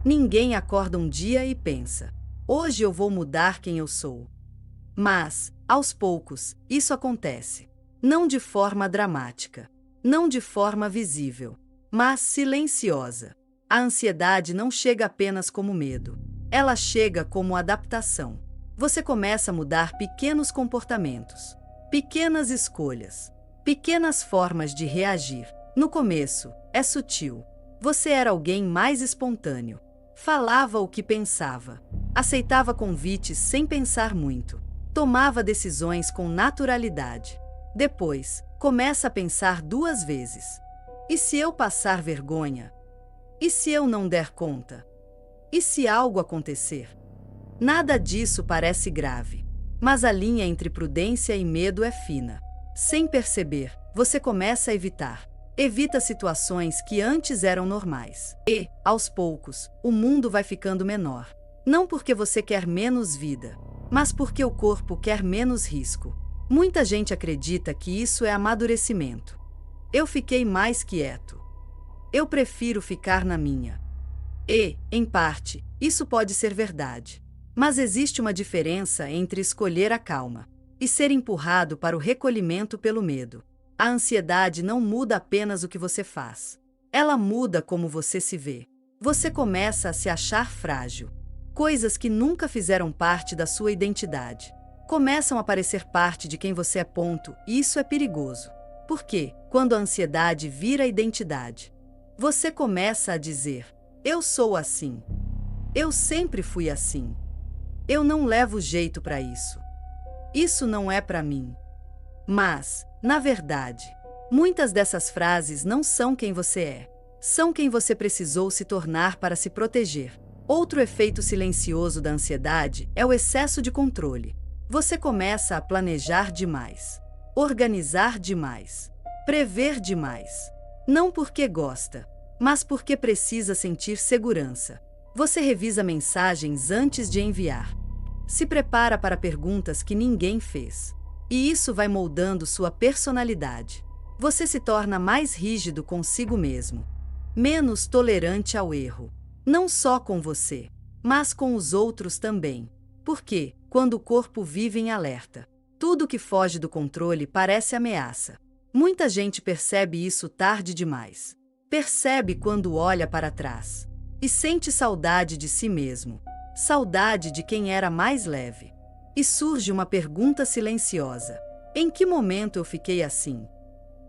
Ninguém acorda um dia e pensa: hoje eu vou mudar quem eu sou. Mas, aos poucos, isso acontece. Não de forma dramática, não de forma visível, mas silenciosa. A ansiedade não chega apenas como medo. Ela chega como adaptação. Você começa a mudar pequenos comportamentos, pequenas escolhas, pequenas formas de reagir. No começo, é sutil. Você era alguém mais espontâneo. Falava o que pensava. Aceitava convites sem pensar muito. Tomava decisões com naturalidade. Depois, começa a pensar 2 vezes. E se eu passar vergonha? E se eu não der conta? E se algo acontecer? Nada disso parece grave. Mas a linha entre prudência e medo é fina. Sem perceber, você começa a evitar. Evita situações que antes eram normais. E, aos poucos, o mundo vai ficando menor. Não porque você quer menos vida, mas porque o corpo quer menos risco. Muita gente acredita que isso é amadurecimento. Eu fiquei mais quieto. Eu prefiro ficar na minha. E, em parte, isso pode ser verdade. Mas existe uma diferença entre escolher a calma e ser empurrado para o recolhimento pelo medo. A ansiedade não muda apenas o que você faz. Ela muda como você se vê. Você começa a se achar frágil. Coisas que nunca fizeram parte da sua identidade começam a parecer parte de quem você é. E isso é perigoso. Porque, quando a ansiedade vira identidade, você começa a dizer: eu sou assim. Eu sempre fui assim. Eu não levo jeito para isso. Isso não é para mim. Mas, na verdade, muitas dessas frases não são quem você é. São quem você precisou se tornar para se proteger. Outro efeito silencioso da ansiedade é o excesso de controle. Você começa a planejar demais, organizar demais, prever demais. Não porque gosta, mas porque precisa sentir segurança. Você revisa mensagens antes de enviar. Se prepara para perguntas que ninguém fez. E isso vai moldando sua personalidade. Você se torna mais rígido consigo mesmo, menos tolerante ao erro. Não só com você, mas com os outros também. Porque, quando o corpo vive em alerta, tudo que foge do controle parece ameaça. Muita gente percebe isso tarde demais. Percebe quando olha para trás e sente saudade de si mesmo, saudade de quem era mais leve. E surge uma pergunta silenciosa: em que momento eu fiquei assim?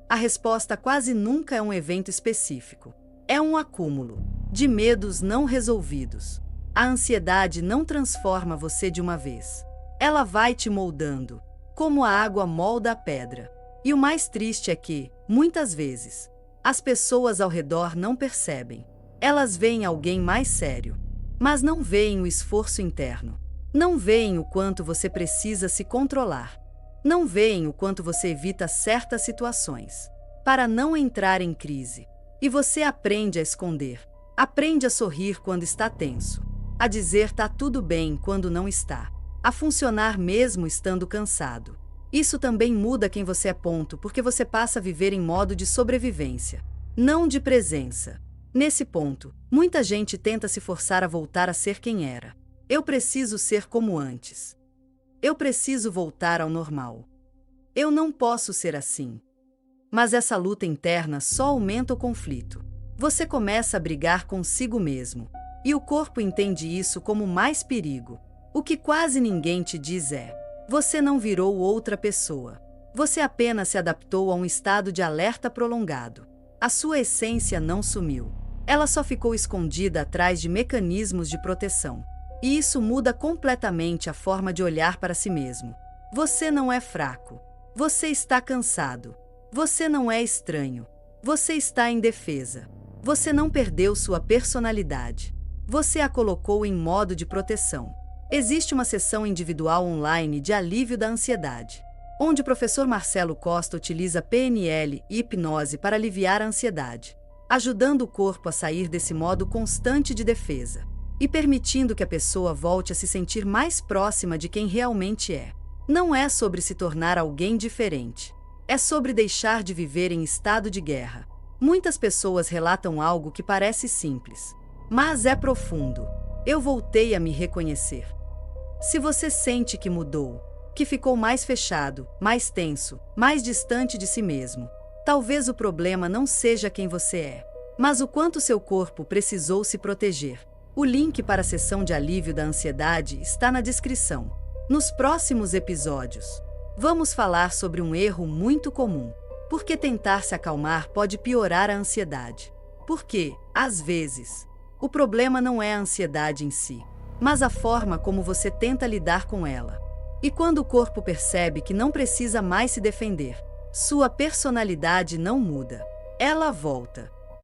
A resposta quase nunca é um evento específico. É um acúmulo de medos não resolvidos. A ansiedade não transforma você de uma vez. Ela vai te moldando, como a água molda a pedra. E o mais triste é que, muitas vezes, as pessoas ao redor não percebem. Elas veem alguém mais sério, mas não veem o esforço interno. Não veem o quanto você precisa se controlar. Não veem o quanto você evita certas situações para não entrar em crise. E você aprende a esconder. Aprende a sorrir quando está tenso. A dizer tá tudo bem quando não está. A funcionar mesmo estando cansado. Isso também muda quem você é. Porque você passa a viver em modo de sobrevivência, não de presença. Nesse ponto, muita gente tenta se forçar a voltar a ser quem era. Eu preciso ser como antes. Eu preciso voltar ao normal. Eu não posso ser assim. Mas essa luta interna só aumenta o conflito. Você começa a brigar consigo mesmo. E o corpo entende isso como mais perigo. O que quase ninguém te diz é: você não virou outra pessoa. Você apenas se adaptou a um estado de alerta prolongado. A sua essência não sumiu. Ela só ficou escondida atrás de mecanismos de proteção. E isso muda completamente a forma de olhar para si mesmo. Você não é fraco. Você está cansado. Você não é estranho. Você está em defesa. Você não perdeu sua personalidade. Você a colocou em modo de proteção. Existe uma sessão individual online de alívio da ansiedade, onde o professor Marcelo Costa utiliza PNL e hipnose para aliviar a ansiedade, ajudando o corpo a sair desse modo constante de defesa e permitindo que a pessoa volte a se sentir mais próxima de quem realmente é. Não é sobre se tornar alguém diferente. É sobre deixar de viver em estado de guerra. Muitas pessoas relatam algo que parece simples. Mas é profundo. Eu voltei a me reconhecer. Se você sente que mudou, que ficou mais fechado, mais tenso, mais distante de si mesmo, talvez o problema não seja quem você é, mas o quanto seu corpo precisou se proteger. O link para a sessão de alívio da ansiedade está na descrição. Nos próximos episódios, vamos falar sobre um erro muito comum. Porque tentar se acalmar pode piorar a ansiedade. Porque, às vezes, o problema não é a ansiedade em si, mas a forma como você tenta lidar com ela. E quando o corpo percebe que não precisa mais se defender, sua personalidade não muda. Ela volta.